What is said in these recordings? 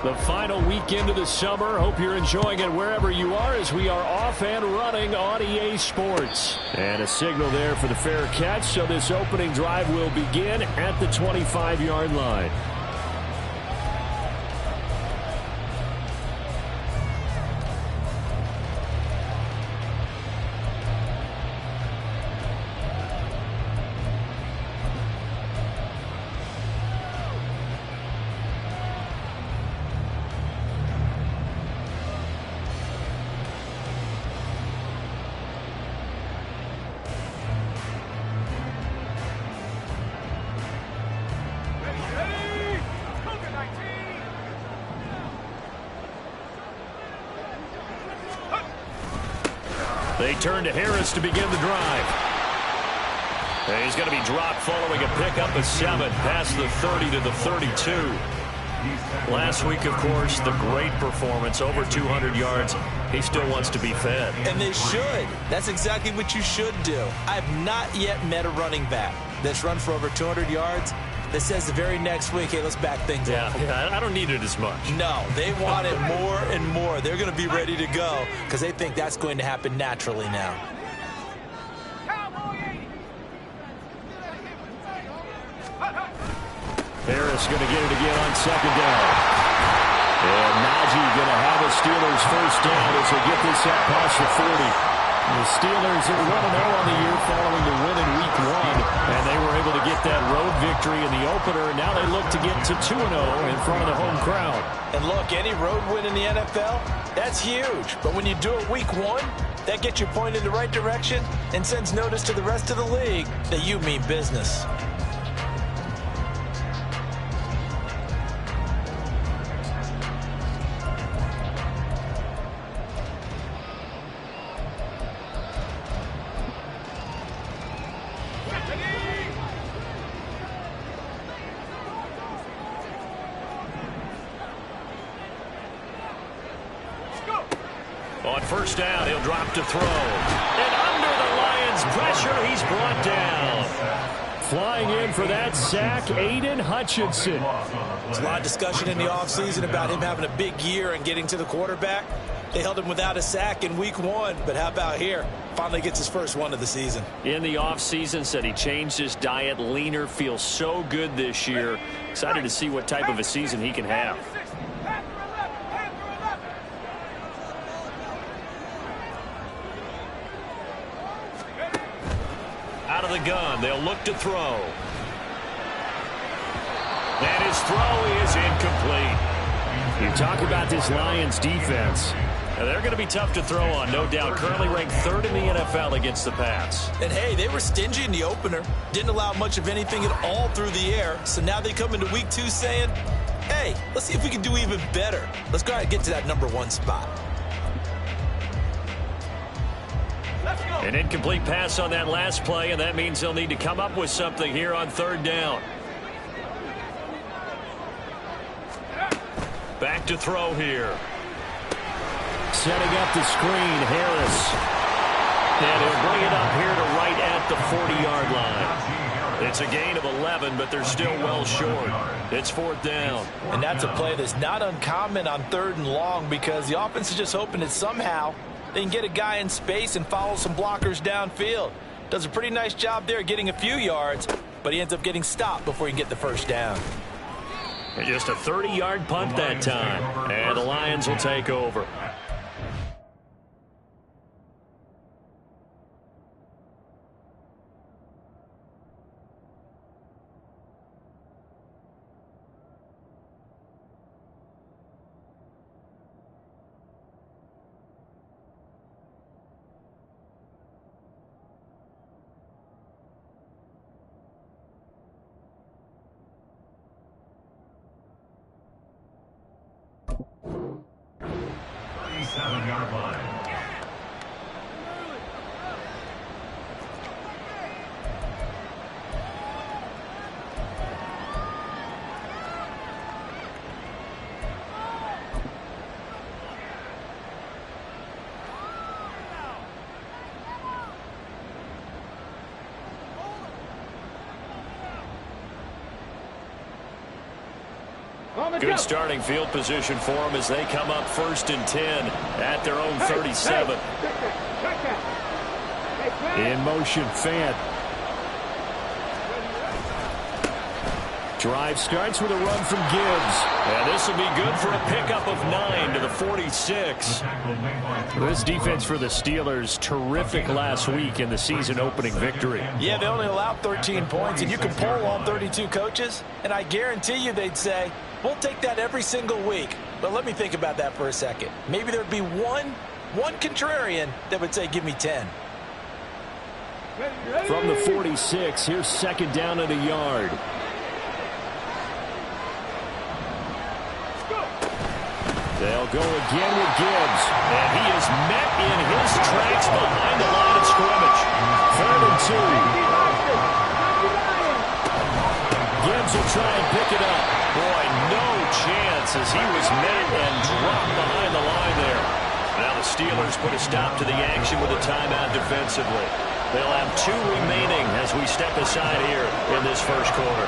The final weekend of the summer. Hope you're enjoying it wherever you are as we are off and running on EA Sports. And a signal there for the fair catch, so this opening drive will begin at the 25-yard line. They turn to Harris to begin the drive. And he's going to be dropped following a pickup of 7 past the 30 to the 32. Last week, of course, the great performance, over 200 yards. He still wants to be fed. And they should. That's exactly what you should do. I've not yet met a running back that's run for over 200 yards that says the very next week, hey, let's back things up. Yeah, I don't need it as much. No, they want it more and more. They're going to be ready to go because they think that's going to happen naturally now. Harris going to get it again on second down. And Najee going to have a Steelers first down as they get this up past the 40. The Steelers are 1-0 on the year following the win in Week 1, and they were able to get that road victory in the opener, and now they look to get to 2-0 in front of the home crowd. And look, any road win in the NFL, that's huge. But when you do it Week 1, that gets you pointed in the right direction and sends notice to the rest of the league that you mean business. On first down, he'll drop to throw. And under the Lions' pressure, he's brought down. Flying in for that sack, Aiden Hutchinson. There's a lot of discussion in the offseason about him having a big year and getting to the quarterback. They held him without a sack in Week 1, but how about here? Finally gets his first one of the season. In the offseason, said he changed his diet, leaner, feels so good this year. Excited to see what type of a season he can have. Out of the gun, they'll look to throw. And his throw is incomplete. You talk about this Lions defense. They're going to be tough to throw on, no doubt. Currently ranked 3rd in the NFL against the pass. And, hey, they were stingy in the opener. Didn't allow much of anything at all through the air. So now they come into Week 2 saying, hey, let's see if we can do even better. Let's go ahead and get to that #1 spot. An incomplete pass on that last play, and that means they'll need to come up with something here on 3rd down. Back to throw here. Setting up the screen, Harris. And he'll bring it up here to right at the 40-yard line. It's a gain of 11, but they're still well short. It's 4th down. And that's a play that's not uncommon on 3rd and long because the offense is just hoping that somehow they can get a guy in space and follow some blockers downfield. Does a pretty nice job there getting a few yards, but he ends up getting stopped before he can get the first down. And just a 30-yard punt that time. And the Lions will take over. Good starting field position for them as they come up 1st and 10 at their own 37. In motion, Fant. Drive starts with a run from Gibbs. And this will be good for a pickup of 9 to the 46. This defense for the Steelers, terrific last week in the season-opening victory. Yeah, they only allowed 13 points, and you can poll all 32 coaches, and I guarantee you they'd say, we'll take that every single week. But let me think about that for a second. Maybe there'd be one contrarian that would say, give me 10. From the 46, here's 2nd down and a yard. They'll go again with Gibbs. And he is met in his tracks behind the line of scrimmage. 3rd and 2. Gibbs will try and pick it up. Boy, no chance as he was met and dropped behind the line there. Now the Steelers put a stop to the action with a timeout defensively. They'll have 2 remaining as we step aside here in this first quarter.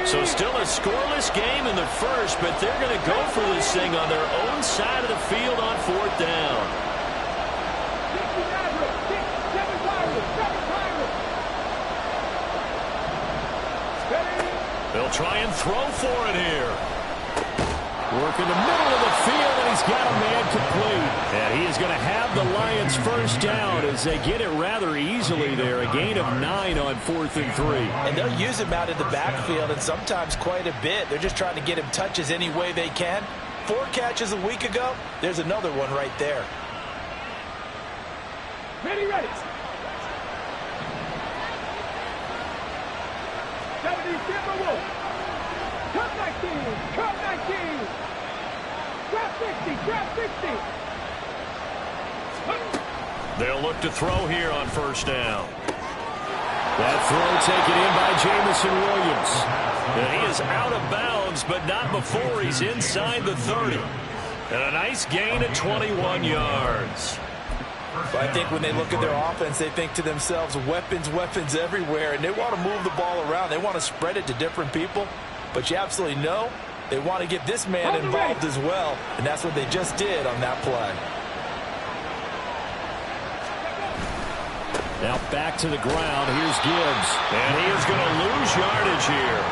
So still a scoreless game in the first, but they're going to go for this thing on their own side of the field on 4th down. They'll try and throw for it here. Work in the middle of the field, and he's got a man complete. And he is going to have the Lions 1st down as they get it rather easily there. A gain of 9 on 4th and 3. And they'll use him out in the backfield, and sometimes quite a bit. They're just trying to get him touches any way they can. 4 catches a week ago. There's another one right there. Ready. 70, Cut 19. Grab 60. They'll look to throw here on 1st down. That throw taken in by Jameson Williams. And he is out of bounds, but not before he's inside the 30. And a nice gain of 21 yards. But I think when they look at their offense, they think to themselves, weapons everywhere, and they want to move the ball around. They want to spread it to different people. But you absolutely know they want to get this man involved as well, and that's what they just did on that play. Now back to the ground. Here's Gibbs. And he is going to lose yardage here.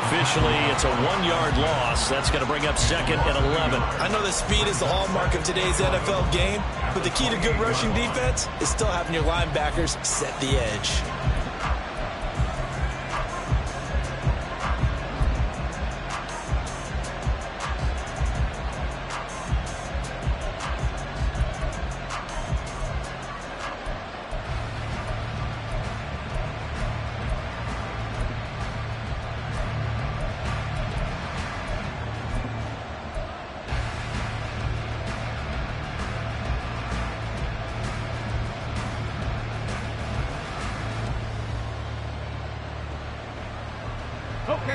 Officially, it's a 1-yard loss. That's going to bring up 2nd and 11. I know that speed is the hallmark of today's NFL game, but the key to good rushing defense is still having your linebackers set the edge.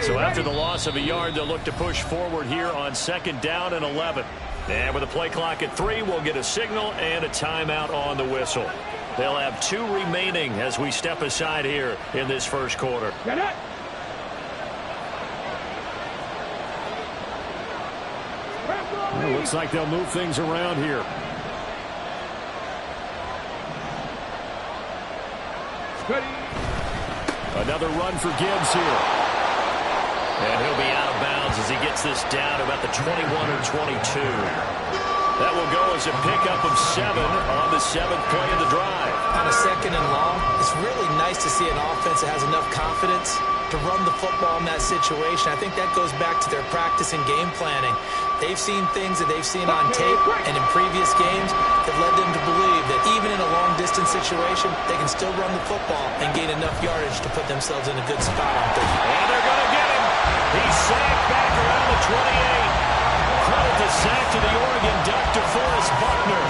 So after the loss of a yard, they'll look to push forward here on 2nd down and 11. And with the play clock at 3, we'll get a signal and a timeout on the whistle. They'll have 2 remaining as we step aside here in this first quarter. Get it. Well, looks like they'll move things around here. Another run for Gibbs here. And he'll be out of bounds as he gets this down about the 21 or 22. That will go as a pickup of 7 on the 7th play of the drive. On a 2nd and long, it's really nice to see an offense that has enough confidence to run the football in that situation. I think that goes back to their practice and game planning. They've seen things that they've seen on tape and in previous games that led them to believe that even in a long-distance situation, they can still run the football and gain enough yardage to put themselves in a good spot on third. And they're going to get him. He's sacked back around the 28. Credit to sack to the Oregon Duck, DeForest Buckner.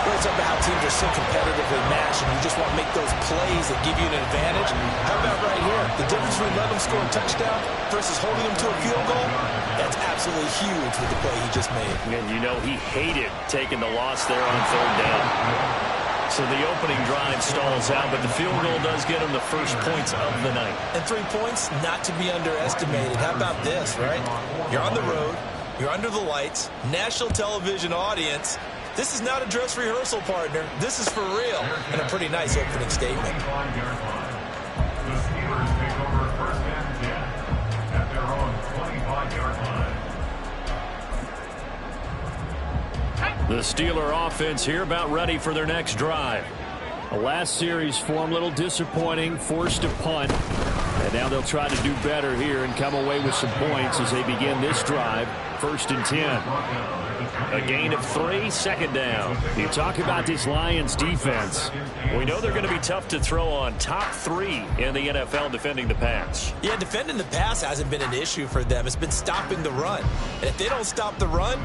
Well, it's about how teams are so competitively matched, and you just want to make those plays that give you an advantage. How about right here? The difference between letting them score a touchdown versus holding them to a field goal, that's absolutely huge with the play he just made. And you know he hated taking the loss there on third down. So the opening drive stalls out, but the field goal does get him the first points of the night. And 3 points, not to be underestimated. How about this, right? You're on the road. You're under the lights. National television audience. This is not a dress rehearsal, partner. This is for real. And a pretty nice opening statement. The Steelers take over first and 10 at their own 25-yard line. The Steeler offense here about ready for their next drive. The last series form a little disappointing, forced a punt. And now they'll try to do better here and come away with some points as they begin this drive. 1st and 10. A gain of 3, second down. You talk about this Lions defense. We know they're going to be tough to throw on. Top 3 in the NFL defending the pass. Yeah, defending the pass hasn't been an issue for them. It's been stopping the run. And if they don't stop the run,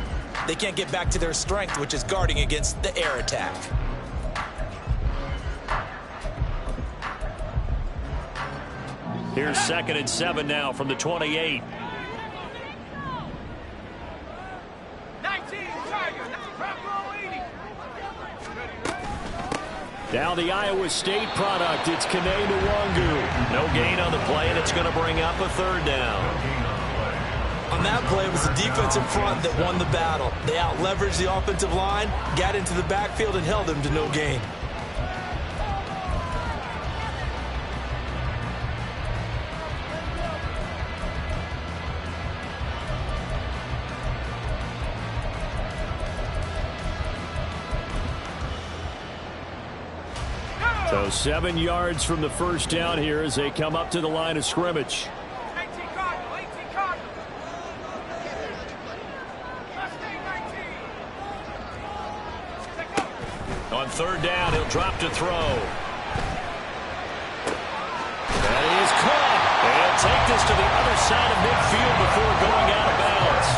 they can't get back to their strength, which is guarding against the air attack. Here's 2nd and 7 now from the 28. 19, Tiger. Now the Iowa State product. It's Kene Nwangu. No gain on the play, and it's going to bring up a 3rd down. On that play, it was the defensive front that won the battle. They out-leveraged the offensive line, got into the backfield, and held them to no gain. So 7 yards from the first down here as they come up to the line of scrimmage. 18 Cardinal, 18 Cardinal. On 3rd down, he'll drop to throw. That is caught. And he'll take this to the other side of midfield before going out of bounds.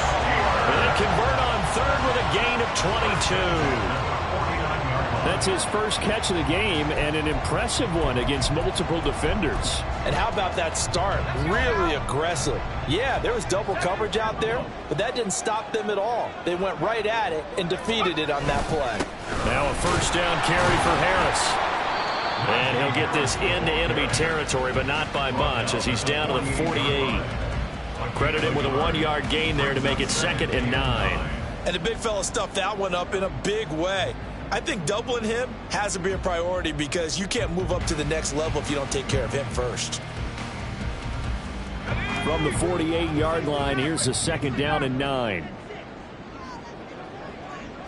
And they convert on 3rd with a gain of 22. That's his first catch of the game, and an impressive one against multiple defenders. And how about that start? Really aggressive. Yeah, there was double coverage out there, but that didn't stop them at all. They went right at it and defeated it on that play. Now a 1st down carry for Harris. And he'll get this into enemy territory, but not by much, as he's down to the 48. Credit him with a 1-yard gain there to make it 2nd and 9. And the big fella stuffed that one up in a big way. I think doubling him has to be a priority because you can't move up to the next level if you don't take care of him first. From the 48-yard line, here's the 2nd down and 9.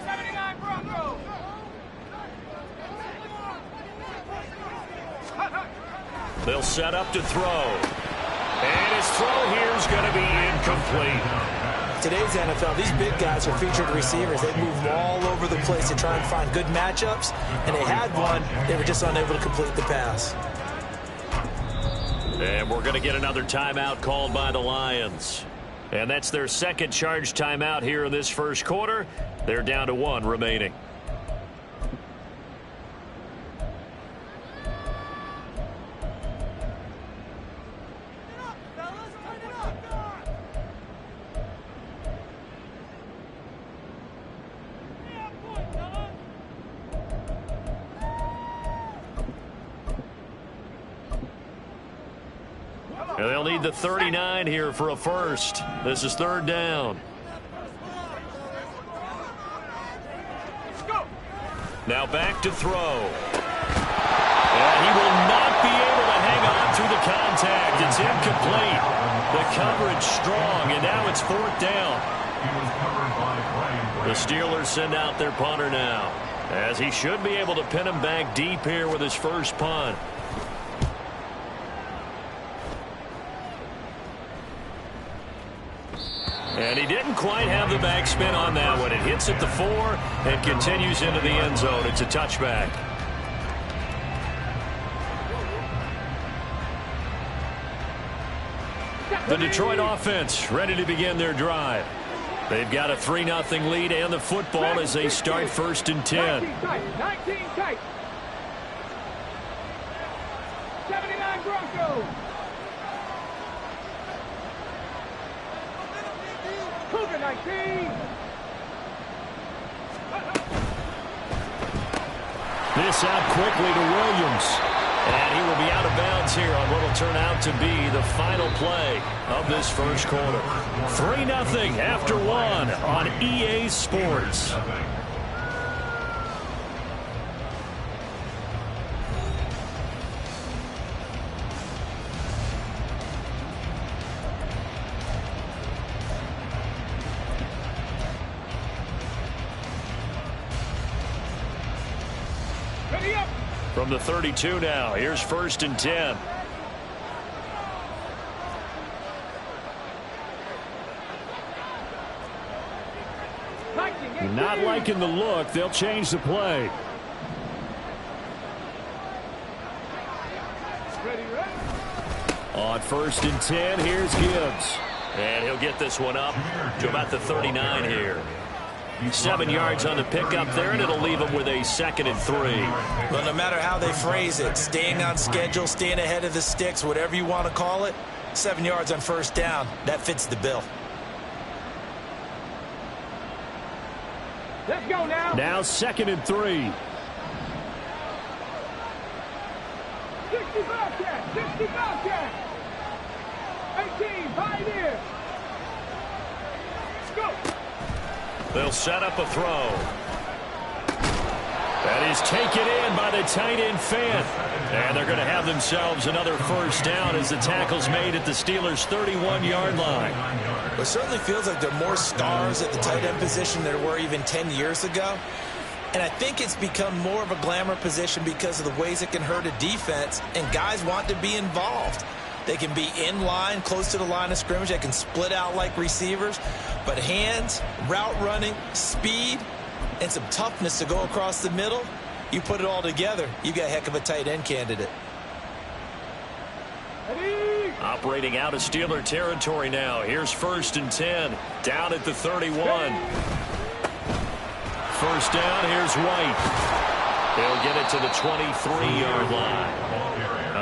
79 Broncos. They'll set up to throw. And his throw here is going to be incomplete. Today's NFL, these big guys are featured receivers. They move all over the place to try and find good matchups, and they had one. They were just unable to complete the pass. And we're going to get another timeout called by the Lions. And that's their 2nd charge timeout here in this 1st quarter. They're down to 1 remaining. And they'll need the 39 here for a first. This is 3rd down. Now back to throw. And he will not be able to hang on through the contact. It's incomplete. The coverage strong, and now it's 4th down. The Steelers send out their punter now, as he should be able to pin him back deep here with his first punt. And he didn't quite have the backspin on that one. It hits at the 4 and continues into the end zone. It's a touchback. The Detroit offense ready to begin their drive. They've got a 3-0 lead and the football as they start 1st and 10. 19 tight. 79 Broncos. Cougar 19. This out quickly to Williams. And he will be out of bounds here on what will turn out to be the final play of this first quarter. 3-0 after 1 on EA Sports. Ready up. From the 32 now, here's 1st and 10. Not liking the look. They'll change the play. On 1st and 10, here's Gibbs. And he'll get this one up to about the 39 here. 7 yards on the pickup there, and it'll leave him with a 2nd and 3. Well, no matter how they phrase it, staying on schedule, staying ahead of the sticks, whatever you want to call it, 7 yards on 1st down, that fits the bill. Let's go now. Now 2nd and 3. 60 Bobcat. 60 Bobcat. 18 Pioneer. Let's go. They'll set up a throw. That is taken in by the tight end Fant. And they're going to have themselves another 1st down as the tackle's made at the Steelers' 31-yard line. It certainly feels like there are more stars at the tight end position than there were even 10 years ago. And I think it's become more of a glamour position because of the ways it can hurt a defense, and guys want to be involved. They can be in line, close to the line of scrimmage. They can split out like receivers. But hands, route running, speed, and some toughness to go across the middle, you put it all together, you got a heck of a tight end candidate. Operating out of Steeler territory now. Here's 1st and 10. Down at the 31. 1st down, here's White. They'll get it to the 23-yard line.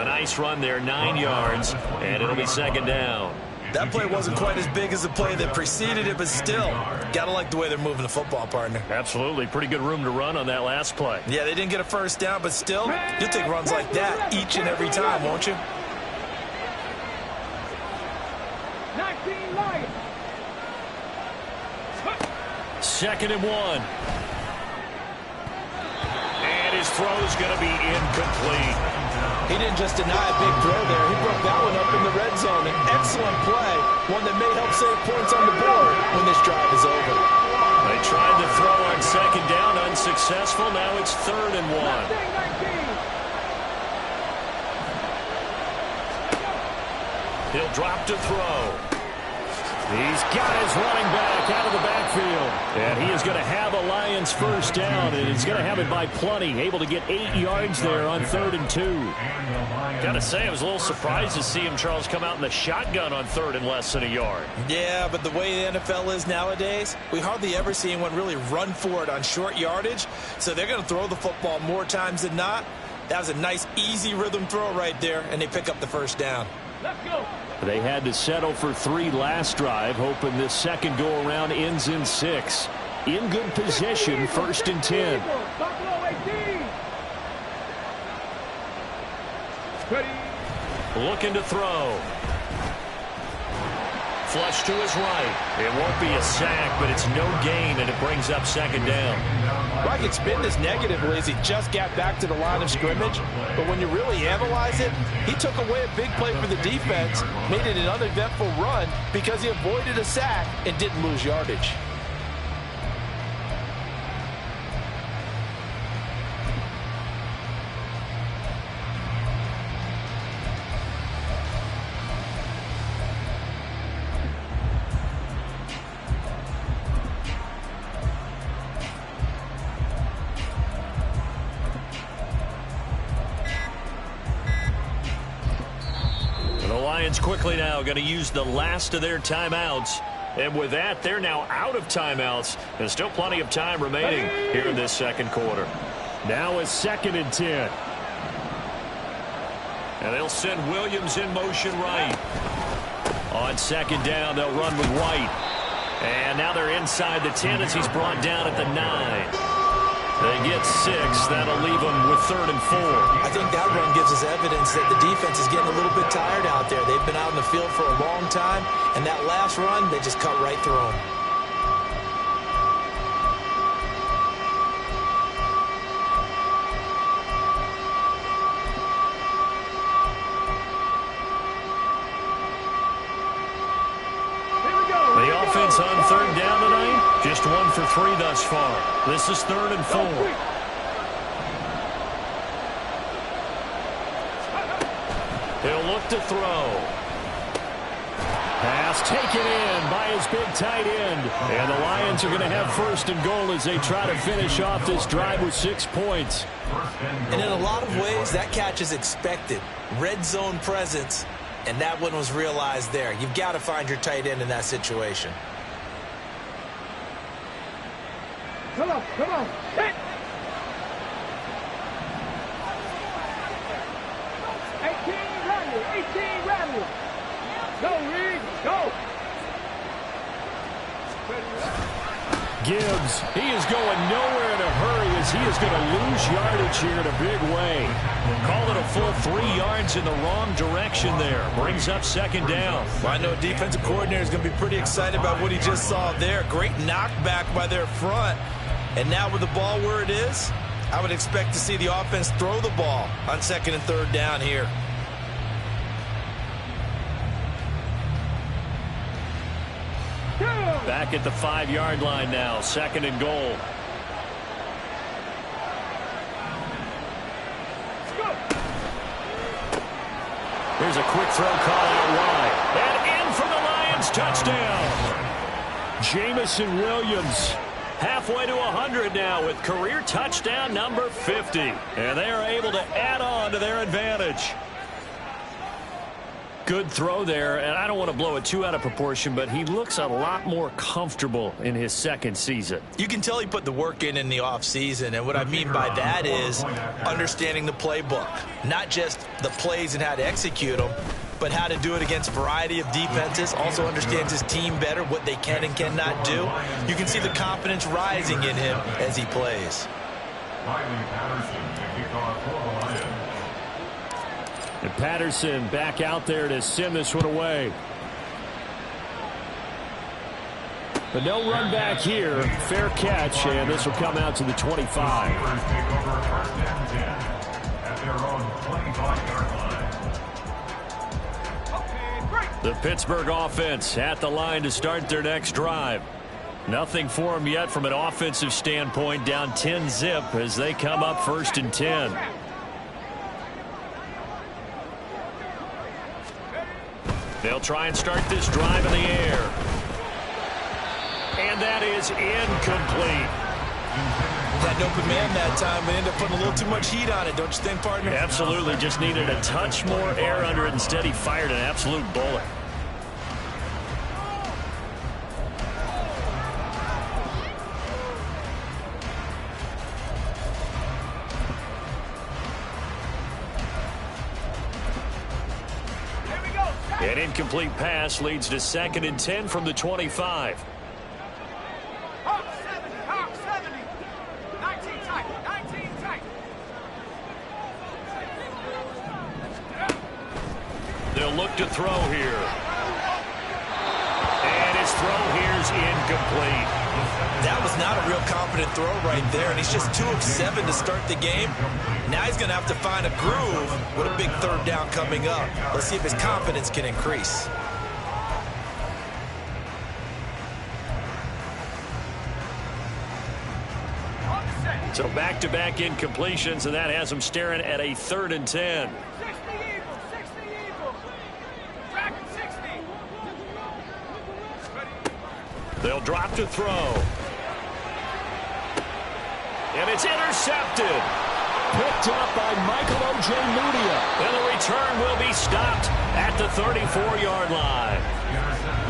A nice run there, 9 yards, and it'll be 2nd down. That play wasn't quite as big as the play that preceded it, but still, gotta like the way they're moving the football, partner. Absolutely. Pretty good room to run on that last play. Yeah, they didn't get a 1st down, but still, you'll take runs like that each and every time, won't you? 19 Lions. 2nd and 1. And his throw's going to be incomplete. He didn't just deny a big throw there. He broke that one up in the red zone. An excellent play, one that may help save points on the board when this drive is over. They tried to throw on 2nd down, unsuccessful. Now it's 3rd and 1. He'll drop to throw. He's got his running back out of the backfield. And he is going to have a Lions 1st down, and he's going to have it by plenty. Able to get 8 yards there on 3rd and 2. Got to say, I was a little surprised to see him, Charles, come out in the shotgun on 3rd and less than a yard. Yeah, but the way the NFL is nowadays, we hardly ever see anyone really run for it on short yardage. So they're going to throw the football more times than not. That was a nice, easy rhythm throw right there, and they pick up the 1st down. Let's go. They had to settle for 3 last drive, hoping this second go-around ends in 6. In good position, 1st and 10. Buffalo 18. Ready. Looking to throw. Flush to his right. It won't be a sack, but it's no gain, and it brings up 2nd down. Well, I can spin this negatively as he just got back to the line of scrimmage. But when you really analyze it, he took away a big play for the defense, made it an uneventful run because he avoided a sack and didn't lose yardage. The Lions quickly now going to use the last of their timeouts And with that, they're now out of timeouts. There's still plenty of time remaining here in this second quarter. Now it's 2nd and 10. And they'll send Williams in motion right. On 2nd down, they'll run with White. And now they're inside the 10 as he's brought down at the 9. They get 6. That'll leave them with 3rd and 4. I think that run gives us evidence that the defense is getting a little bit tired out there. They've been out in the field for a long time, and that last run, they just cut right through them. The offense on 3rd down tonight, just 1 for 3 thus far. This is 3rd and 4. He'll look to throw. Pass taken in by his big tight end. And the Lions are going to have 1st and goal as they try to finish off this drive with 6 points. And in a lot of ways, that catch is expected. Red zone presence. And that one was realized there. You've got to find your tight end in that situation. Come on, come on. Hit. 18 rattle, 18 rattle. Go, Reed, go. Gibbs, he is going nowhere in a hurry as he is going to lose yardage here in a big way. Call it a full 3 yards in the wrong direction there. Brings up 2nd down. Well, I know a defensive coordinator is going to be pretty excited about what he just saw there. Great knockback by their front. And now with the ball where it is, I would expect to see the offense throw the ball on 2nd and 3rd down here. Back at the 5-yard line now, 2nd and goal. Here's a quick throw call out wide. And in for the Lions, touchdown. Jamison Williams. Halfway to 100 now with career touchdown number 50. And they are able to add on to their advantage. Good throw there, and I don't want to blow it too out of proportion, but he looks a lot more comfortable in his 2nd season. You can tell he put the work in the offseason, and what I mean by that is understanding the playbook. Not just the plays and how to execute them, but how to do it against a variety of defenses. Also understands his team better, what they can and cannot do. You can see the confidence rising in him as he plays. And Patterson back out there to send this one away. But no run back here. Fair catch, and this will come out to the 25. The Pittsburgh offense at the line to start their next drive. Nothing for them yet from an offensive standpoint, down 10-zip as they come up 1st and 10. They'll try and start this drive in the air. And that is incomplete. Had an open man that time, but ended up putting a little too much heat on it, don't you think, partner? Absolutely, just needed a touch more air under it. Instead, he fired an absolute bullet. An incomplete pass leads to 2nd and 10 from the 25. Hawk 70, 19 tight, 19 tight. They'll look to throw here. And his throw here's incomplete. That was not a real confident throw right there, and he's just 2 of 7 to start the game. Now he's going to have to find a groove with a big 3rd down coming up. Let's see if his confidence can increase. So back-to-back incompletions, and that has him staring at a 3rd and 10. 60 Eagles. Track 60. They'll drop to throw. And it's intercepted. Picked up by Michael Ojemudia. And the return will be stopped at the 34-yard line.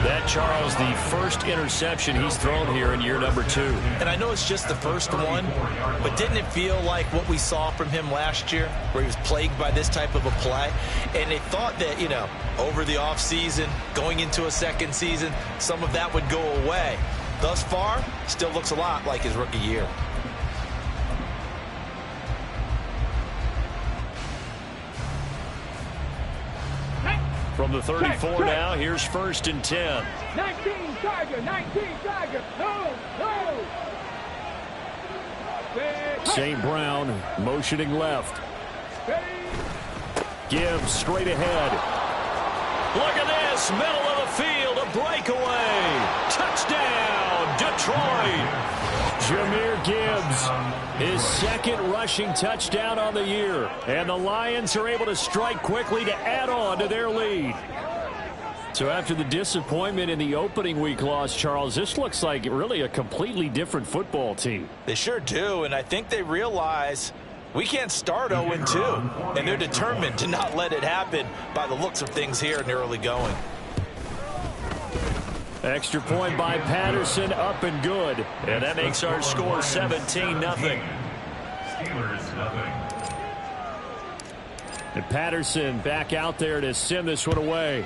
That, Charles, the first interception he's thrown here in year number 2. And I know it's just the first one, but didn't it feel like what we saw from him last year, where he was plagued by this type of a play? And they thought that, you know, over the offseason, going into a second season, some of that would go away. Thus far, still looks a lot like his rookie year. From the 34 now, here's 1st and 10. 19 Tiger, 19 Tiger. No. St. Brown motioning left. Gibbs straight ahead. Look at this, middle of the field, a breakaway. Touchdown, Detroit. Jahmyr Gibbs, his second rushing touchdown on the year. And the Lions are able to strike quickly to add on to their lead. So after the disappointment in the opening week loss, Charles, this looks like really a completely different football team. They sure do, and I think they realize we can't start 0-2, and they're determined to not let it happen by the looks of things here in the early going. Extra point by Patterson, up and good. And that makes our score 17-0. Steelers, nothing. And Patterson back out there to send this one away.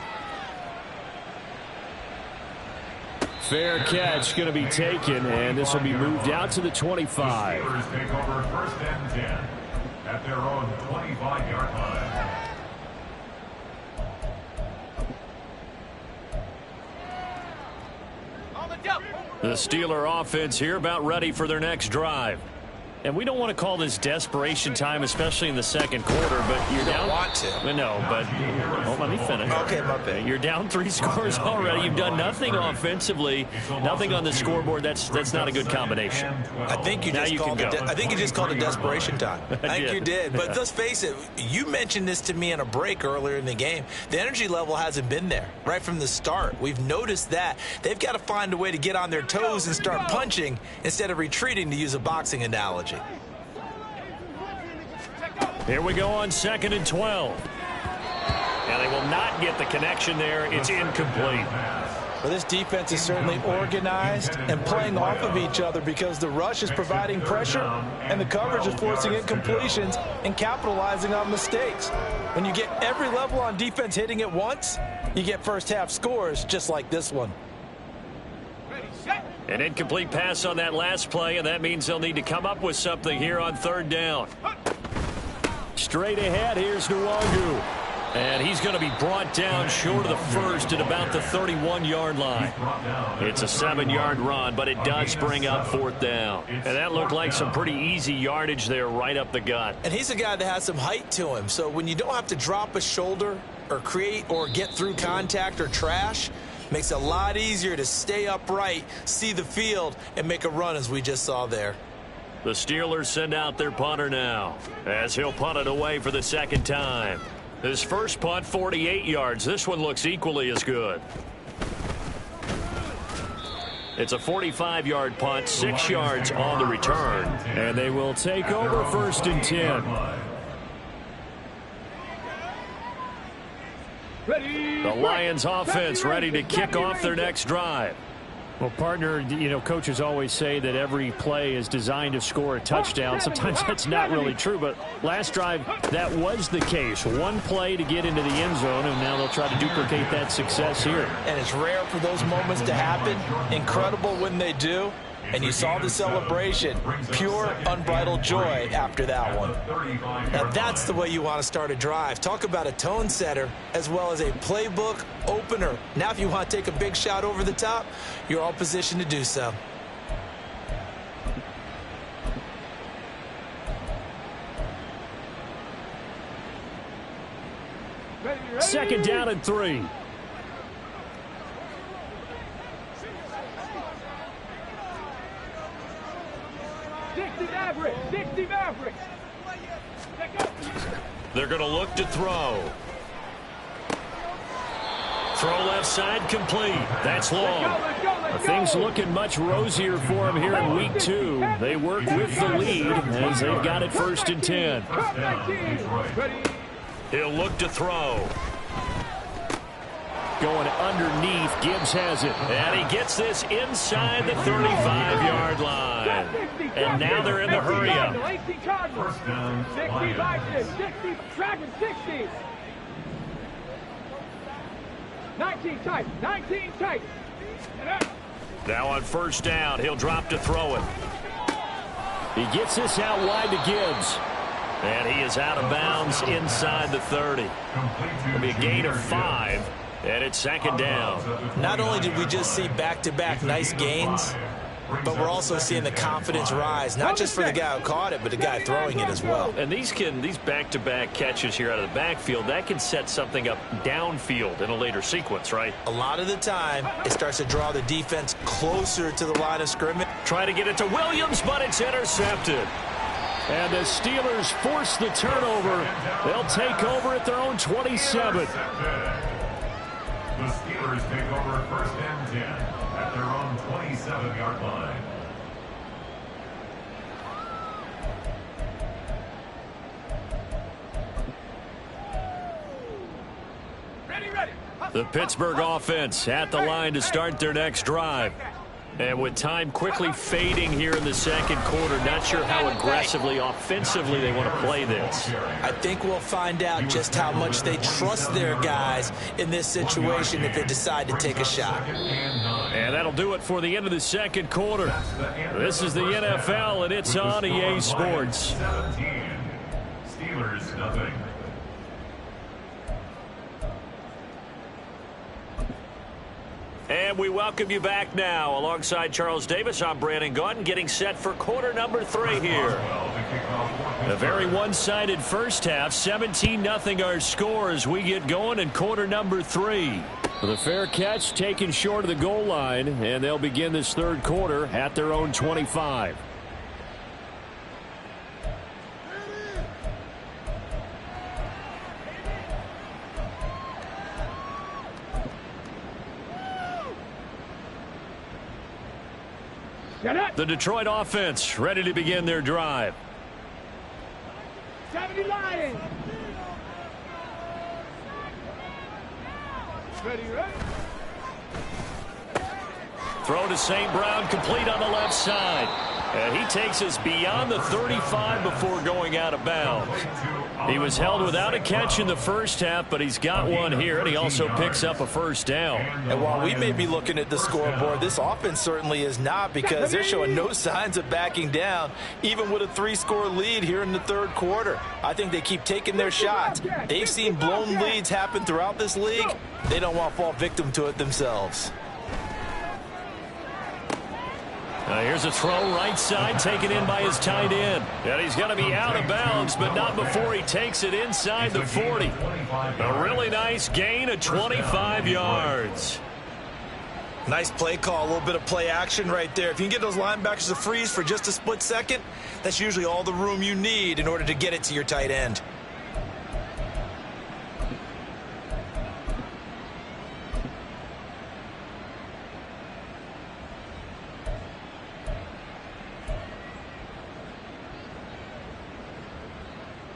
Fair catch going to be taken, and this will be moved out to the 25. Steelers take over 1st and 10 at their own 25-yard line. The Steeler offense here about ready for their next drive. And we don't want to call this desperation time, especially in the second quarter, but you're down. Want to. No, but let me finish. Okay, my bad. You're down 3 scores already. You've done nothing offensively, nothing on the scoreboard. That's not a good combination. I think you just called it. I think you just called it desperation time. I think you did. But let's face it. You mentioned this to me in a break earlier in the game. The energy level hasn't been there right from the start. We've noticed that they've got to find a way to get on their toes and start punching instead of retreating, to use a boxing analogy. Here we go on 2nd and 12. And they will not get the connection there. It's incomplete. Well, this defense is certainly organized and playing off of each other because the rush is providing pressure and the coverage is forcing incompletions and capitalizing on mistakes. When you get every level on defense hitting at once, you get first half scores just like this one. An incomplete pass on that last play, and that means they'll need to come up with something here on 3rd down. Straight ahead, here's Nwangu. And he's going to be brought down short of the first at about the 31-yard line. It's a 7-yard run, but it does bring up 4th down. And that looked like some pretty easy yardage there right up the gut. And he's a guy that has some height to him. So when you don't have to drop a shoulder or create or get through contact or trash, makes it a lot easier to stay upright, see the field, and make a run as we just saw there. The Steelers send out their punter now as he'll punt it away for the second time. His first punt, 48 yards. This one looks equally as good. It's a 45-yard punt, 6 yards on the return. And they will take over 1st and 10. The Lions offense ready to kick off their next drive. Well, partner, you know, coaches always say that every play is designed to score a touchdown. Sometimes that's not really true, but last drive, that was the case. One play to get into the end zone, and now they'll try to duplicate that success here. And it's rare for those moments to happen. Incredible when they do. And you saw the celebration. Pure, unbridled joy after that one. Now that's the way you want to start a drive. Talk about a tone setter as well as a playbook opener. Now if you want to take a big shot over the top, you're all positioned to do so. Second down and 3. Dixie Maverick. They're going to look to throw. Throw left side complete. That's long. Things looking much rosier for him here in week 2. They work with the lead as they've got it 1st and 10. He'll look to throw. going underneath. Gibbs has it. And he gets this inside the 35-yard line. And now they're in the hurry-up. First down, 60, 60, tracking 60. 19 tight, 19 tight. Now on first down, he'll drop to throw it. He gets this out wide to Gibbs. And he is out of bounds inside the 30. It'll be a gain of 5, and it's second down. Not only did we just see back-to-back nice gains, but we're also seeing the confidence rise, not just for the guy who caught it, but the guy throwing it as well. And these back-to-back catches here out of the backfield, that can set something up downfield in a later sequence, right? A lot of the time, it starts to draw the defense closer to the line of scrimmage. Try to get it to Williams, but it's intercepted. And the Steelers force the turnover. They'll take over at their own 27. The Steelers take over first and 10 at their own 27-yard line. The Pittsburgh offense at the line to start their next drive. And with time quickly fading here in the second quarter, not sure how aggressively, offensively they want to play this. I think we'll find out just how much they trust their guys in this situation if they decide to take a shot. And that'll do it for the end of the second quarter. This is the NFL, and it's on EA Sports. 17. Steelers, nothing. And we welcome you back now. Alongside Charles Davis, I'm Brandon Gaudin, getting set for quarter number 3 here. A very one-sided first half. 17-0 our score as we get going in quarter number 3. The fair catch taken short of the goal line, and they'll begin this third quarter at their own 25. The Detroit offense ready to begin their drive. 70 Lions. Ready. Throw to St. Brown, complete on the left side. And he takes us beyond the 35 before going out of bounds. He was held without a catch in the first half, but he's got one here, and he also picks up a first down. And while we may be looking at the scoreboard, this offense certainly is not, because they're showing no signs of backing down, even with a 3-score lead here in the third quarter. I think they keep taking their shots. They've seen blown leads happen throughout this league. They don't want to fall victim to it themselves. Here's a throw right side, taken in by his tight end. And he's going to be out of bounds, but not before he takes it inside the 40. A really nice gain of 25 yards. Nice play call, a little bit of play action right there. If you can get those linebackers to freeze for just a split second, that's usually all the room you need in order to get it to your tight end.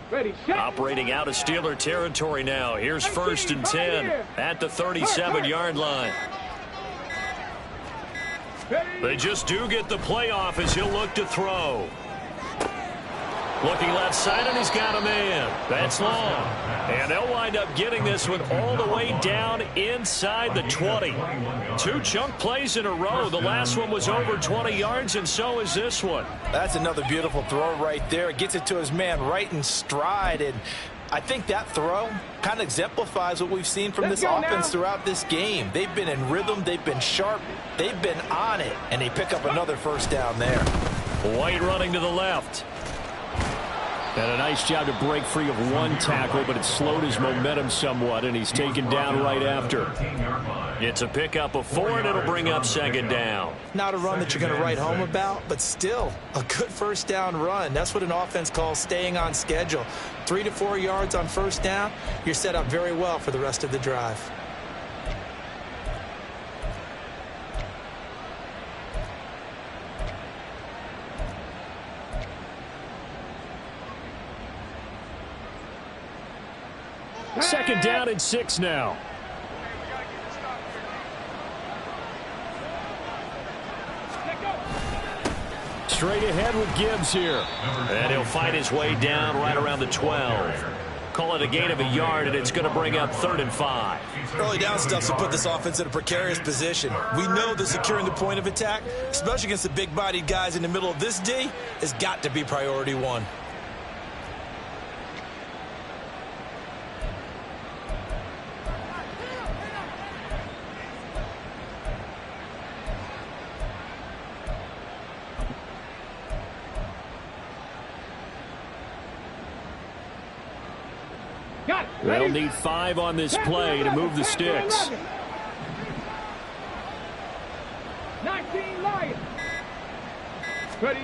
Ready, set. Operating out of Steeler territory now. Here's first and 10 at the 37-yard line. They just do get the playoff as he'll look to throw. Looking left side, and he's got a man. That's long. And they'll wind up getting this one all the way down inside the 20. 2 chunk plays in a row. The last one was over 20 yards, and so is this one. That's another beautiful throw right there. Gets it to his man right in stride, and I think that throw kind of exemplifies what we've seen from this offense throughout this game. They've been in rhythm. They've been sharp. They've been on it, and they pick up another first down there. White running to the left. And a nice job to break free of one tackle, but it slowed his momentum somewhat, and he's taken down right after. It's a pickup of 4, and it'll bring up second down. Not a run that you're going to write home about, but still a good first down run. That's what an offense calls staying on schedule. 3 to 4 yards on first down, you're set up very well for the rest of the drive. Second down and 6 now. straight ahead with Gibbs here. And he'll fight his way down right around the 12. Call it a gain of a yard, and it's going to bring up 3rd and 5. Early down stuff to put this offense in a precarious position. We know that securing the point of attack, especially against the big-bodied guys in the middle of this D, has got to be priority one. They'll need 5 on this play to move the sticks. 19 Lions. Ready.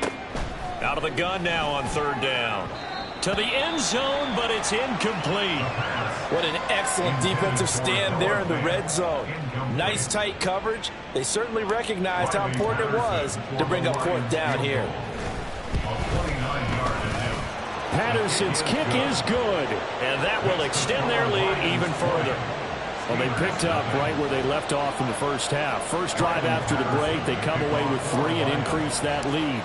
Out of the gun now on 3rd down. To the end zone, but it's incomplete. What an excellent defensive stand there in the red zone. Nice tight coverage. They certainly recognized how important it was to bring up 4th down here. Patterson's kick is good, and that will extend their lead even further. Well, they picked up right where they left off in the first half. First drive after the break, they come away with 3 and increase that lead.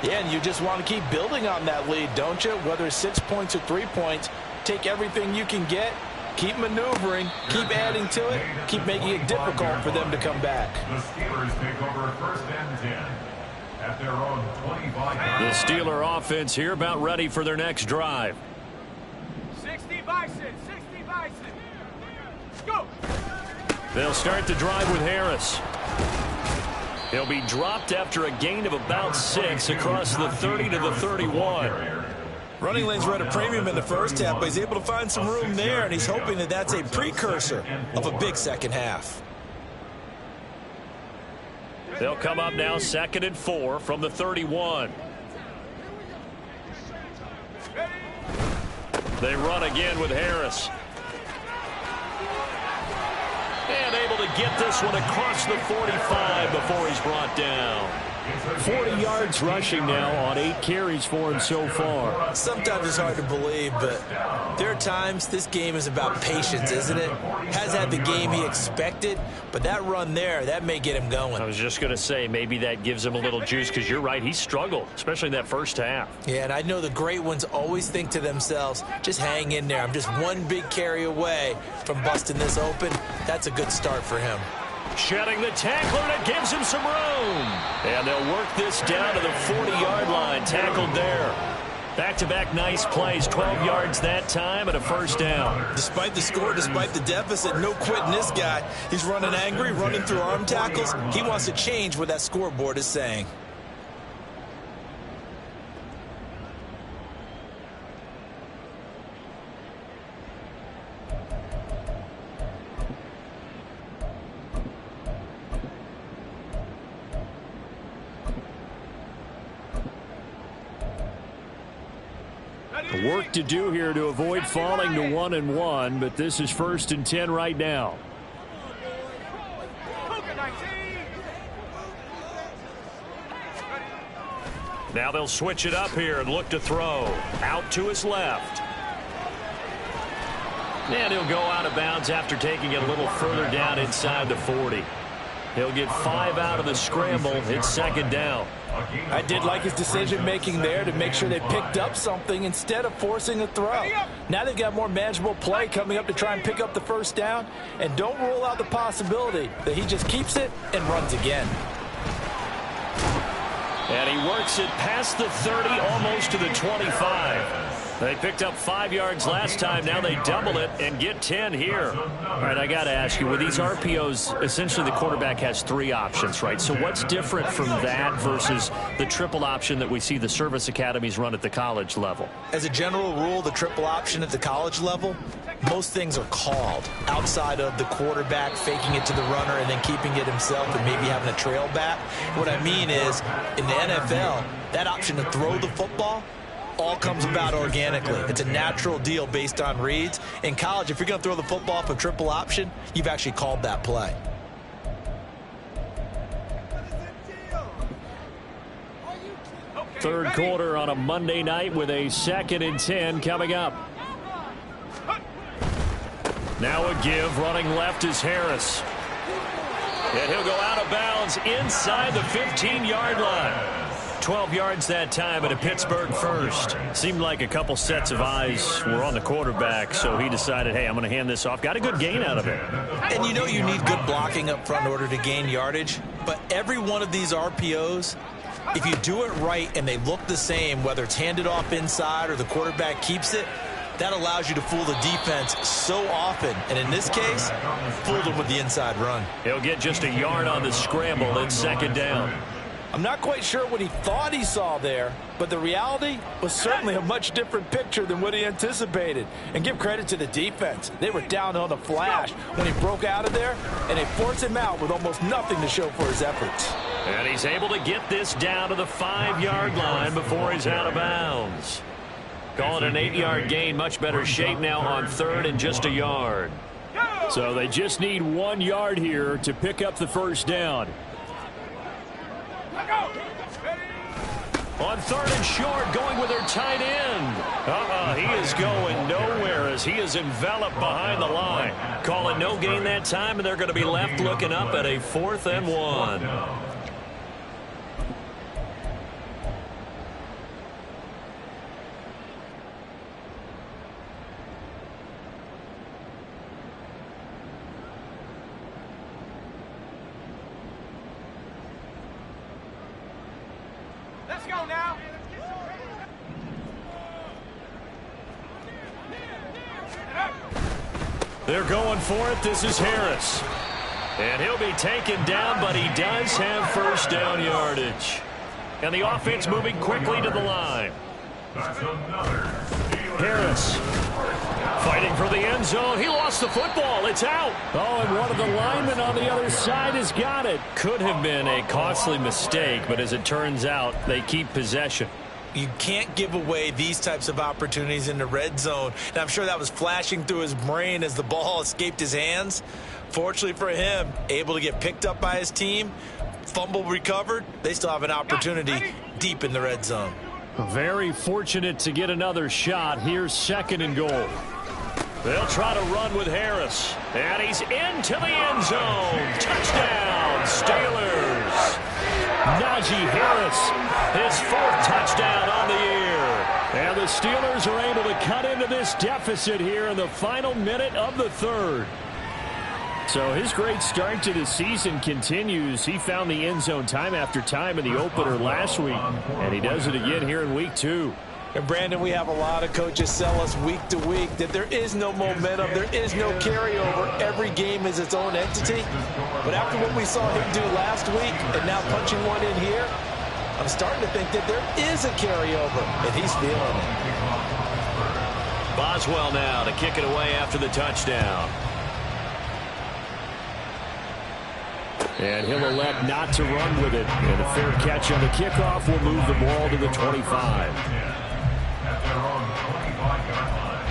Yeah, and you just want to keep building on that lead, don't you? Whether it's 6 points or 3 points, take everything you can get, keep maneuvering, keep adding to it, keep making it difficult for them to come back. The Steelers take over 1st and 10 at their own 25. The Steeler offense here about ready for their next drive. 60 Bison. 60 Bison. Go. They'll start the drive with Harris. He'll be dropped after a gain of about 6 across the 30 to the 31. Running lanes were at a premium in the first half, but he's able to find some room there, and he's hoping that that's a precursor of a big second half. They'll come up now 2nd and 4 from the 31. They run again with Harris. And able to get this one across the 45 before he's brought down. 40 yards rushing now on 8 carries for him so far. Sometimes it's hard to believe, but there are times this game is about patience, isn't it? Has had the game he expected, but that run there, that may get him going. I was just going to say, maybe that gives him a little juice, because you're right, he struggled, especially in that first half. Yeah, and I know the great ones always think to themselves, just hang in there. I'm just one big carry away from busting this open. That's a good start for him. Shedding the tackler, and it gives him some room. And they'll work this down to the 40-yard line, tackled there. Back-to-back nice plays, 12 yards that time and a 1st down. Despite the score, despite the deficit, no quitting this guy. He's running angry, running through arm tackles. He wants to change what that scoreboard is saying. Work to do here to avoid falling to 1-1, but this is 1st and 10 right now. Now they'll switch it up here and look to throw. Out to his left. And he'll go out of bounds after taking it a little further down inside the 40. He'll get 5 out of the scramble. It's 2nd down. I did like his decision-making there to make sure they picked up something instead of forcing a throw. Now they've got more manageable play coming up to try and pick up the 1st down. And don't rule out the possibility that he just keeps it and runs again. And he works it past the 30, almost to the 25. They picked up 5 yards last time. Now they double it and get 10 here. All right, I got to ask you, with these RPOs, essentially the quarterback has 3 options, right? So what's different from that versus the triple option that we see the service academies run at the college level? As a general rule, the triple option at the college level, most things are called outside of the quarterback faking it to the runner and then keeping it himself and maybe having a trail back. What I mean is, in the NFL, that option to throw the football all comes about organically. It's a natural deal based on reads. In college, if you're going to throw the football off a triple option, you've actually called that play. Third quarter on a Monday night with a 2nd and 10 coming up. Now a give, running left is Harris. And he'll go out of bounds inside the 15-yard line. 12 yards that time and a Pittsburgh first. Seemed like a couple sets of eyes were on the quarterback, so he decided, hey, I'm going to hand this off. Got a good gain out of it. And you know you need good blocking up front in order to gain yardage, but every one of these RPOs, if you do it right and they look the same, whether it's handed off inside or the quarterback keeps it, that allows you to fool the defense so often. And in this case, fooled them with the inside run. He'll get just a yard on the scramble. It's second down. I'm not quite sure what he thought he saw there, but the reality was certainly a much different picture than what he anticipated. And give credit to the defense. They were down on the flash when he broke out of there, and they forced him out with almost nothing to show for his efforts. And he's able to get this down to the 5-yard line before he's out of bounds. Call it an 8-yard gain. Much better shape now on third and just a yard. So they just need 1 yard here to pick up the first down. On third and short, going with their tight end. He is going nowhere as he is enveloped behind the line. Call it no gain that time, and they're going to be left looking up at a 4th and 1. Let's go now. They're going for it. This is Harris. And he'll be taken down, but he does have first down yardage. And the offense moving quickly to the line. Harris fighting for the end zone. He lost the football. It's out. Oh, and one of the linemen on the other side has got it. Could have been a costly mistake, but as it turns out, they keep possession. You can't give away these types of opportunities in the red zone. And I'm sure that was flashing through his brain as the ball escaped his hands. Fortunately for him, able to get picked up by his team, fumble recovered. They still have an opportunity deep in the red zone. Very fortunate to get another shot. Here's 2nd and goal. They'll try to run with Harris. And he's into the end zone. Touchdown, Steelers. Najee Harris, his 4th touchdown on the year. And the Steelers are able to cut into this deficit here in the final minute of the 3rd. So his great start to the season continues. He found the end zone time after time in the opener last week, and he does it again here in week 2. And Brandon, we have a lot of coaches sell us week to week that there is no momentum, there is no carryover. Every game is its own entity. But after what we saw him do last week and now punching one in here, I'm starting to think that there is a carryover, and he's feeling it. Boswell now to kick it away after the touchdown. And he'll elect not to run with it. And a fair catch on the kickoff will move the ball to the 25. At their own 25-yard line.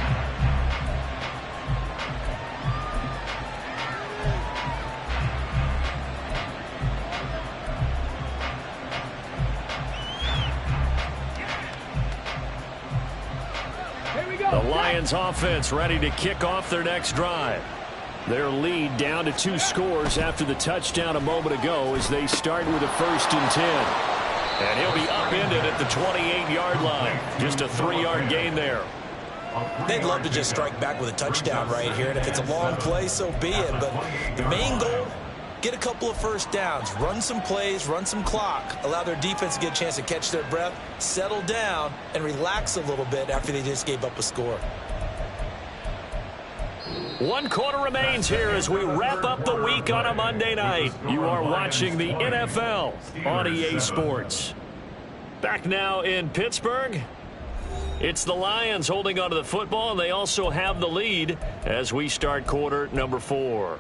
Here we go. The Lions offense ready to kick off their next drive. Their lead down to 2 scores after the touchdown a moment ago as they start with a 1st and 10. And he'll be upended at the 28-yard line. Just a 3-yard gain there. They'd love to just strike back with a touchdown right here, and if it's a long play, so be it. But the main goal, get a couple of first downs, run some plays, run some clock, allow their defense to get a chance to catch their breath, settle down, and relax a little bit after they just gave up a score. 1 quarter remains here as we wrap up the week on a Monday night. You are watching the NFL on EA Sports. Back now in Pittsburgh. It's the Lions holding onto the football, and they also have the lead as we start quarter number 4.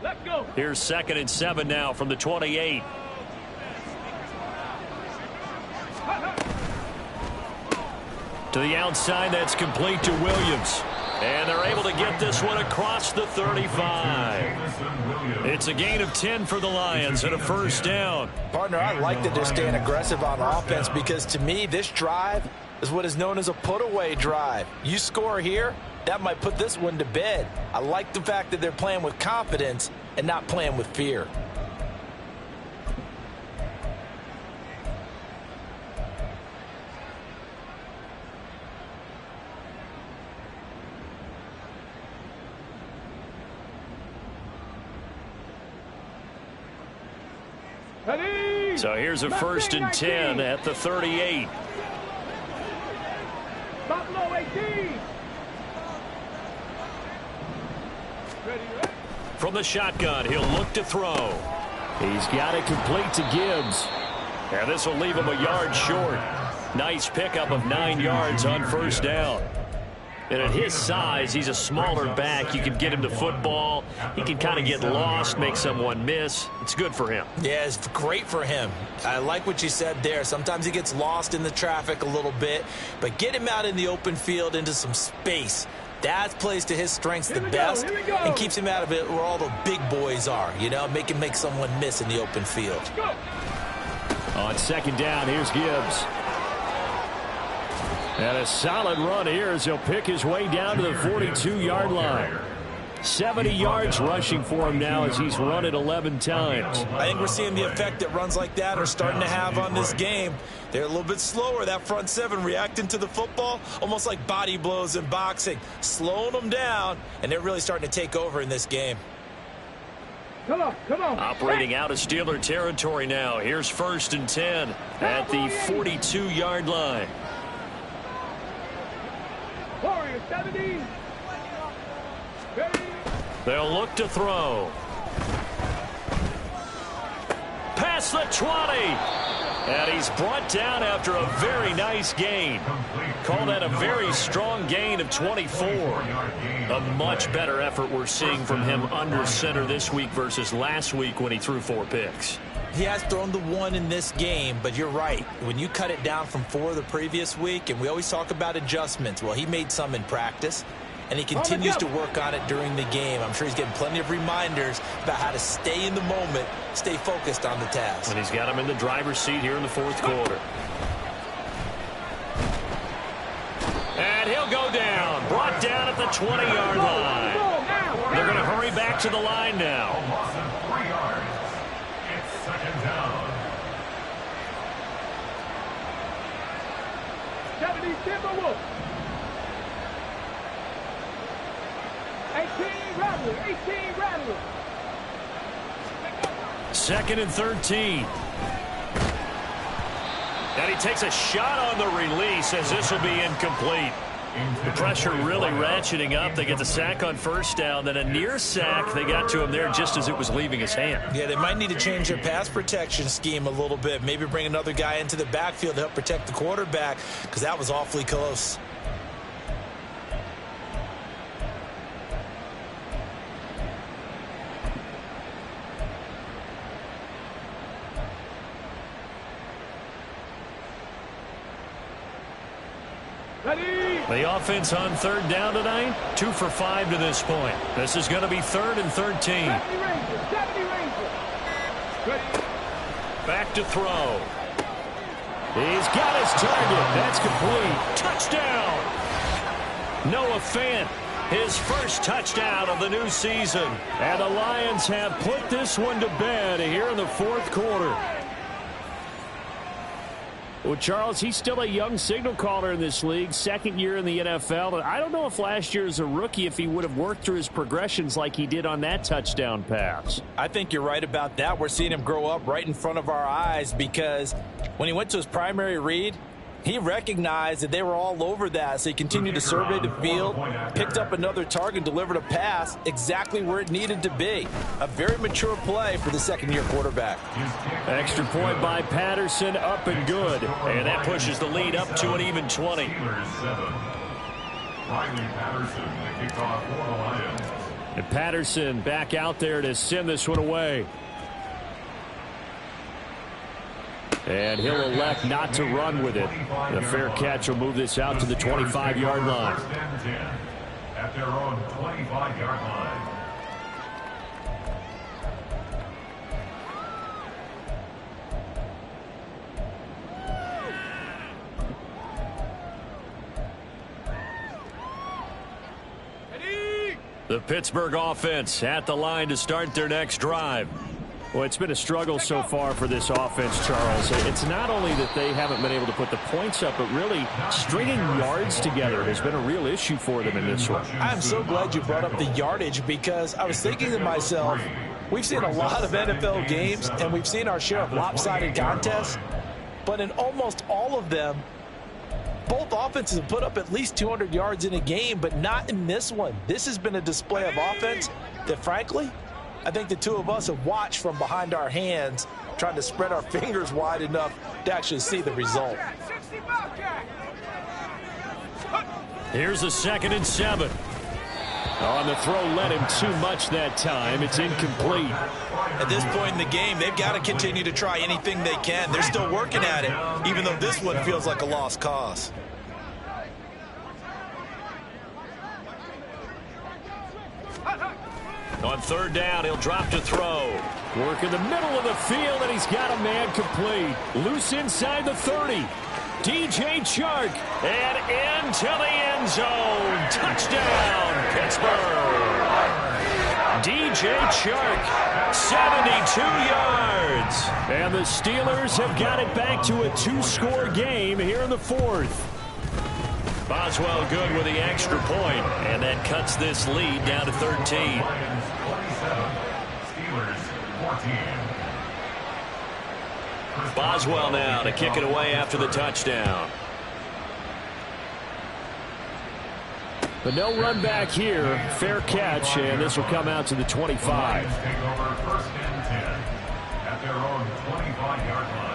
Let's go. Here's 2nd and 7 now from the 28. To the outside, that's complete to Williams. And they're able to get this one across the 35. It's a gain of 10 for the Lions and a first down. Partner, I like that they're staying aggressive on offense because to me, this drive is what is known as a put-away drive. You score here, that might put this one to bed. I like the fact that they're playing with confidence and not playing with fear. So here's a 1st and 10 at the 38. Buffalo 18. Ready. From the shotgun, he'll look to throw. He's got it complete to Gibbs. And this will leave him a yard short. Nice pickup of 9 yards on 1st down. And at his size, he's a smaller back. You can get him to football. He can kind of get lost, make someone miss. It's good for him. Yeah, it's great for him. I like what you said there. Sometimes he gets lost in the traffic a little bit, but get him out in the open field into some space. That plays to his strengths the best and keeps him out of it where all the big boys are, you know, make him make someone miss in the open field. On 2nd down, here's Gibbs. And a solid run here as he'll pick his way down to the 42-yard line. 70 yards rushing for him now as he's run it 11 times. I think we're seeing the effect that runs like that are starting to have on this game. They're a little bit slower, that front seven reacting to the football, almost like body blows in boxing, slowing them down, and they're really starting to take over in this game. Come on. Operating out of Steeler territory now. Here's 1st and 10 at the 42-yard line. Warriors 70. Ready. They'll look to throw. Past the 20. And he's brought down after a very nice gain. Call that a very strong gain of 24. A much better effort we're seeing from him under center this week versus last week when he threw 4 picks. He has thrown the 1 in this game, but you're right. When you cut it down from 4 the previous week, and we always talk about adjustments, well, he made some in practice, and he continues to work on it during the game. I'm sure he's getting plenty of reminders about how to stay in the moment, stay focused on the task. And he's got him in the driver's seat here in the 4th quarter. And he'll go down. Brought down at the 20-yard line. They're going to hurry back to the line now. Loss of 3 yards. It's 2nd down. 70 Timberwolves. 18 Rattlers. 2nd and 13. And he takes a shot on the release as this will be incomplete. The pressure really ratcheting up. They get the sack on 1st down, then a near sack. They got to him there just as it was leaving his hand. Yeah, they might need to change their pass protection scheme a little bit. Maybe bring another guy into the backfield to help protect the quarterback, because that was awfully close. The offense on 3rd down tonight, 2 for 5 to this point. This is going to be 3rd and 13. Back to throw. He's got his target. That's complete. Touchdown! Noah Fant, his first touchdown of the new season. And the Lions have put this one to bed here in the 4th quarter. Well, Charles, he's still a young signal caller in this league, 2nd year in the NFL. And I don't know if last year as a rookie, if he would have worked through his progressions like he did on that touchdown pass. I think you're right about that. We're seeing him grow up right in front of our eyes, because when he went to his primary read, he recognized that they were all over that, so he continued to survey the field, picked up another target, delivered a pass exactly where it needed to be. A very mature play for the 2nd-year quarterback. Extra point by Patterson, up and good. And that pushes the lead up to an even 20. Steelers 7. Riley Patterson, the kickoff for the Lions. And Patterson back out there to send this one away. And he'll elect not to run with it. The fair catch will move this out to the 25-yard line. 1st and 10 at their own 25-yard line. The Pittsburgh offense at the line to start their next drive. Well, it's been a struggle so far for this offense, Charles. It's not only that they haven't been able to put the points up, but really stringing yards together has been a real issue for them in this one. I'm so glad you brought up the yardage, because I was thinking to myself, we've seen a lot of NFL games, and we've seen our share of lopsided contests, but in almost all of them, both offenses have put up at least 200 yards in a game, but not in this one. This has been a display of offense that, frankly, I think the two of us have watched from behind our hands, trying to spread our fingers wide enough to actually see the result. Here's a 2nd and 7. On the throw led him too much that time. It's incomplete. At this point in the game, they've got to continue to try anything they can. They're still working at it, even though this one feels like a lost cause. On 3rd down, he'll drop to throw. Work in the middle of the field, and he's got a man complete. Loose inside the 30. DJ Chark. And into the end zone. Touchdown, Pittsburgh. DJ Chark, 72 yards. And the Steelers have got it back to a 2-score game here in the 4th. Boswell good with the extra point, and that cuts this lead down to 13. Boswell now to kick it away after the touchdown. But no run back here. Fair catch, and this will come out to the 25. Take over 1st and 10 at their own 25-yard line.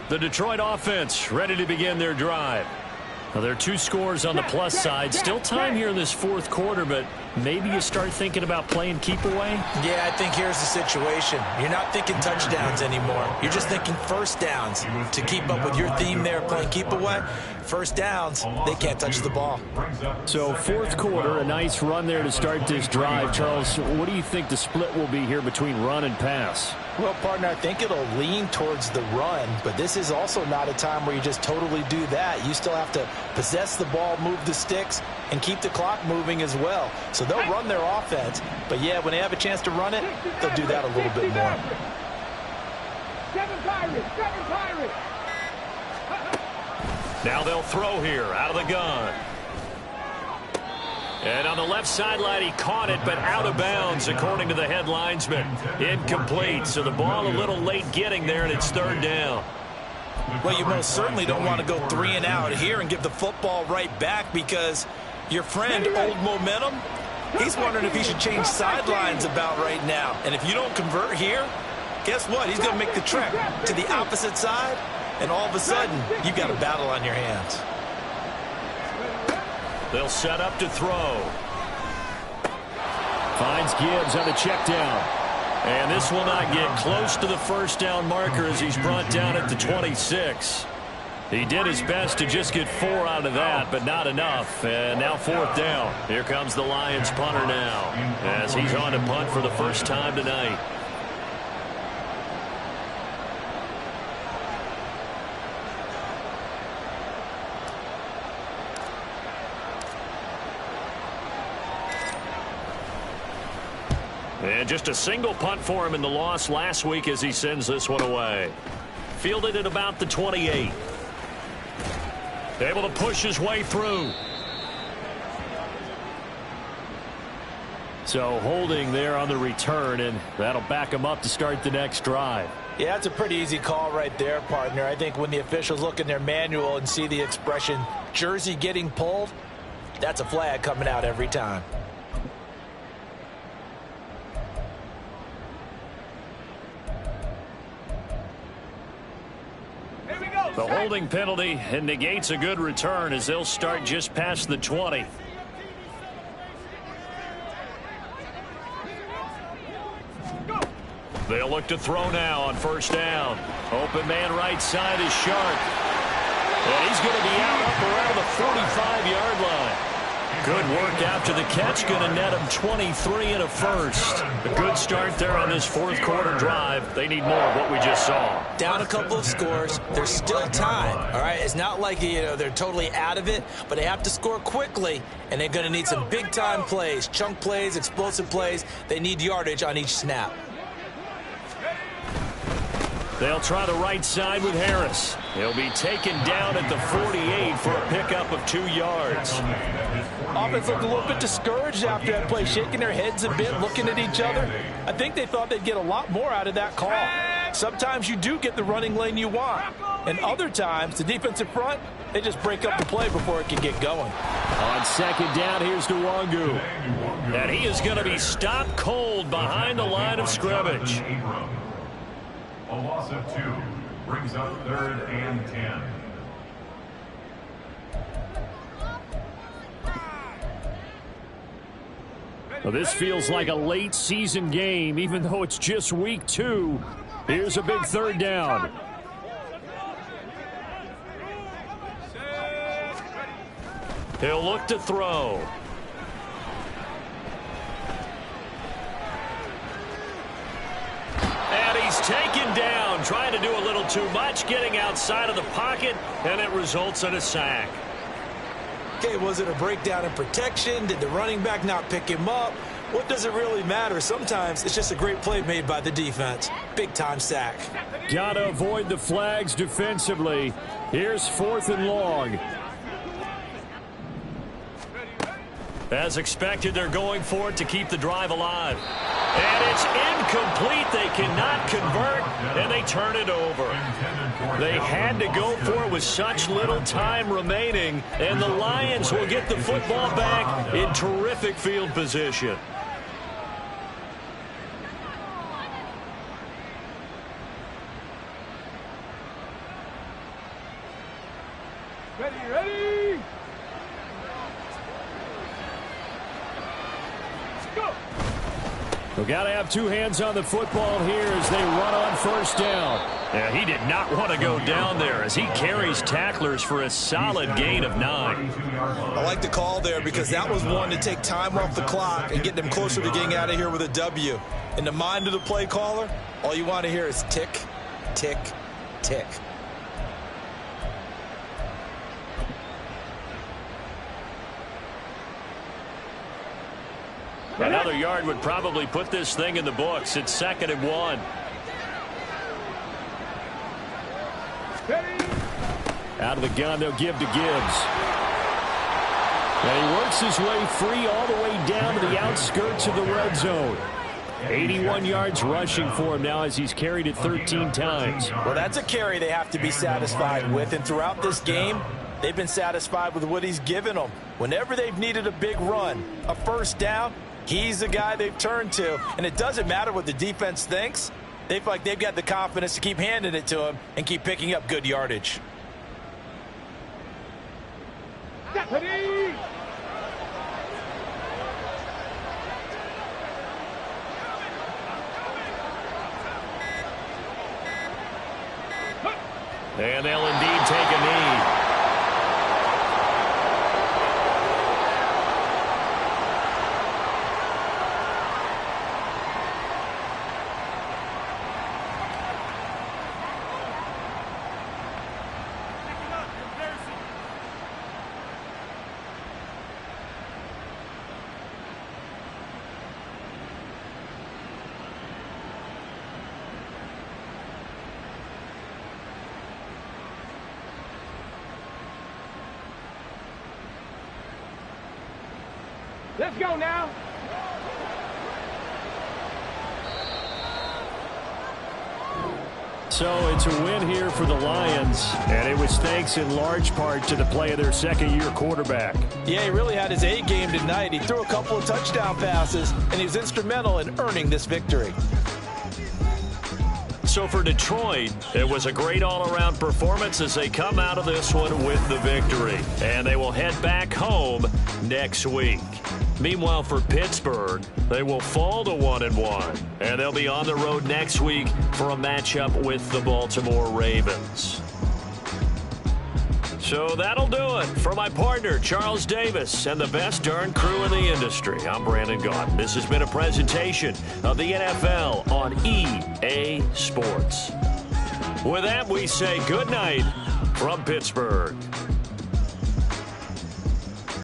The Detroit offense ready to begin their drive. Well, there are 2 scores on the plus side. Still time here in this 4th quarter, but maybe you start thinking about playing keep away? Yeah, I think here's the situation. You're not thinking touchdowns anymore. You're just thinking first downs. To keep up with your theme there, playing keep away, first downs, they can't touch the ball. So 4th quarter, a nice run there to start this drive. Charles, what do you think the split will be here between run and pass? Well, partner, I think it'll lean towards the run, but this is also not a time where you just totally do that. You still have to possess the ball, move the sticks, and keep the clock moving as well. So they'll run their offense, but yeah, when they have a chance to run it, they'll do that a little bit more. 7 Pirates! Now they'll throw here out of the gun. And on the left sideline, he caught it, but out of bounds, according to the head linesman. Incomplete, so the ball a little late getting there, and it's 3rd down. Well, you most certainly don't want to go 3 and out here and give the football right back, because your friend, Old Momentum, he's wondering if he should change sidelines about right now. And if you don't convert here, guess what? He's going to make the trek to the opposite side, and all of a sudden, you've got a battle on your hands. They'll set up to throw. Finds Gibbs on the check down. And this will not get close to the first down marker as he's brought down at the 26. He did his best to just get 4 out of that, but not enough. And now 4th down. Here comes the Lions punter now, as he's on to punt for the first time tonight. And just a single punt for him in the loss last week as he sends this one away. Fielded at about the 28. Able to push his way through. So holding there on the return, and that'll back him up to start the next drive. Yeah, that's a pretty easy call right there, partner. I think when the officials look in their manual and see the expression jersey getting pulled, that's a flag coming out every time. The holding penalty and negates a good return as they'll start just past the 20. They'll look to throw now on first down. Open man right side is Chark. And he's going to be out up around the 45-yard line. Good work after the catch. Going to net him 23 and a first. A good start there on this fourth quarter drive. They need more of what we just saw. Down a couple of scores. There's still time. All right, it's not like they're totally out of it, but they have to score quickly, and they're going to need some big-time plays, chunk plays, explosive plays. They need yardage on each snap. They'll try the right side with Harris. He'll be taken down at the 48 for a pickup of 2 yards. Offense looked a little bit discouraged after that play, shaking their heads a bit, looking at each other. I think they thought they'd get a lot more out of that call. Sometimes you do get the running lane you want, and other times the defensive front, they just break up the play before it can get going. On second down, here's Nwangu. And he is going to be stopped cold behind the line of scrimmage. A loss of 2 brings up 3rd and 10. Well, this feels like a late season game, even though it's just week 2. Here's a big 3rd down. He'll look to throw. And he's taken down, trying to do a little too much, getting outside of the pocket, and it results in a sack. Okay, was it a breakdown in protection? Did the running back not pick him up? What does it really matter? Sometimes it's just a great play made by the defense. Big-time sack. Gotta avoid the flags defensively. Here's 4th and long. As expected, they're going for it to keep the drive alive. And it's incomplete. They cannot convert, and they turn it over. They had to go for it with such little time remaining, and the Lions will get the football back in terrific field position. Ready? Go! We've got to have 2 hands on the football here as they run on 1st down. Yeah, he did not want to go down there as he carries tacklers for a solid gain of 9. I like the call there because that was one to take time off the clock and get them closer to getting out of here with a W. In the mind of the play caller, all you want to hear is tick, tick, tick. Another yard would probably put this thing in the books. It's 2nd and 1. Out of the gun, they'll give to Gibbs. And he works his way free all the way down to the outskirts of the red zone. 81 yards rushing for him now as he's carried it 13 times. Well, that's a carry they have to be satisfied with, and throughout this game, they've been satisfied with what he's given them. Whenever they've needed a big run, a 1st down, he's the guy they've turned to, and it doesn't matter what the defense thinks. They feel like they've got the confidence to keep handing it to him and keep picking up good yardage. Deputy! And they'll indeed take a knee. Let's go now. So it's a win here for the Lions, and it was thanks in large part to the play of their 2nd-year quarterback. Yeah, he really had his A game tonight. He threw a couple of touchdown passes, and he was instrumental in earning this victory. So for Detroit, it was a great all-around performance as they come out of this one with the victory. And they will head back home next week. Meanwhile, for Pittsburgh, they will fall to 1-1. And they'll be on the road next week for a matchup with the Baltimore Ravens. So that'll do it. For my partner, Charles Davis, and the best darn crew in the industry, I'm Brandon Gaudin. This has been a presentation of the NFL on EA Sports. With that, we say good night from Pittsburgh.